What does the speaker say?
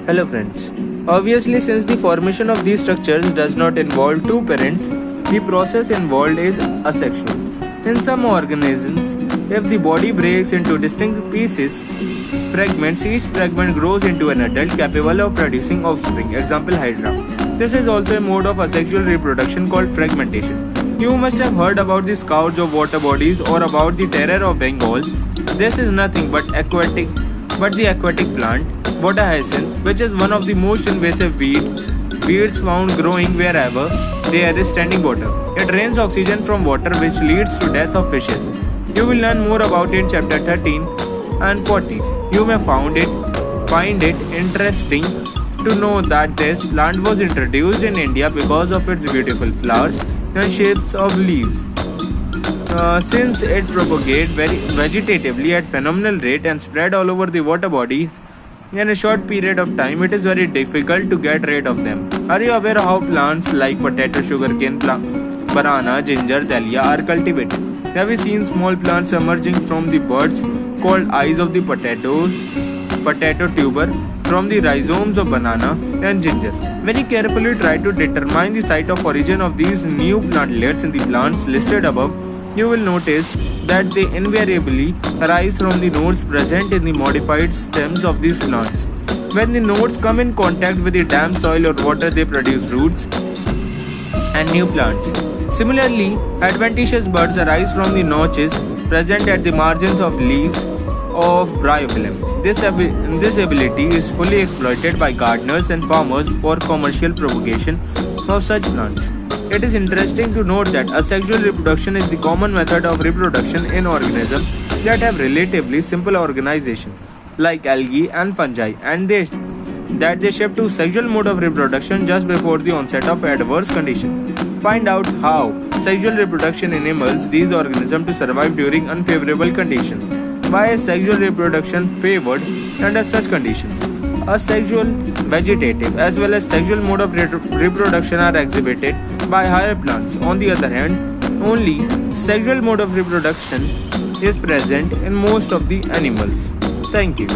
Hello friends. Obviously, since the formation of these structures does not involve two parents, the process involved is asexual. In some organisms, if the body breaks into distinct pieces, fragments, each fragment grows into an adult capable of producing offspring, example Hydra. This is also a mode of asexual reproduction called fragmentation. You must have heard about the scourge of water bodies or about the terror of Bengal. This is nothing but the aquatic plant, water hyacinth, which is one of the most invasive weeds found growing wherever there is standing water. It drains oxygen from water, which leads to death of fishes. You will learn more about it in chapter 13 and 14. You may find it interesting to know that this plant was introduced in India because of its beautiful flowers and shapes of leaves. Since it propagates very vegetatively at phenomenal rate and spread all over the water bodies in a short period of time, it is very difficult to get rid of them. Are you aware how plants like potato, sugarcane, banana, ginger, dahlia are cultivated? Have you seen small plants emerging from the buds called eyes of the potato tuber from the rhizomes of banana and ginger? Very carefully try to determine the site of origin of these new plantlets in the plants listed above. You will notice that they invariably arise from the nodes present in the modified stems of these plants. When the nodes come in contact with the damp soil or water, they produce roots and new plants. Similarly, adventitious buds arise from the notches present at the margins of leaves of bryophyllum. This ability is fully exploited by gardeners and farmers for commercial propagation of such plants. It is interesting to note that asexual reproduction is the common method of reproduction in organisms that have relatively simple organization, like algae and fungi, and they shift to sexual mode of reproduction just before the onset of adverse conditions. Find out how sexual reproduction enables these organisms to survive during unfavorable conditions. Why is sexual reproduction favored under such conditions? Asexual, vegetative, as well as sexual mode of reproduction are exhibited by higher plants. On the other hand, only sexual mode of reproduction is present in most of the animals. Thank you.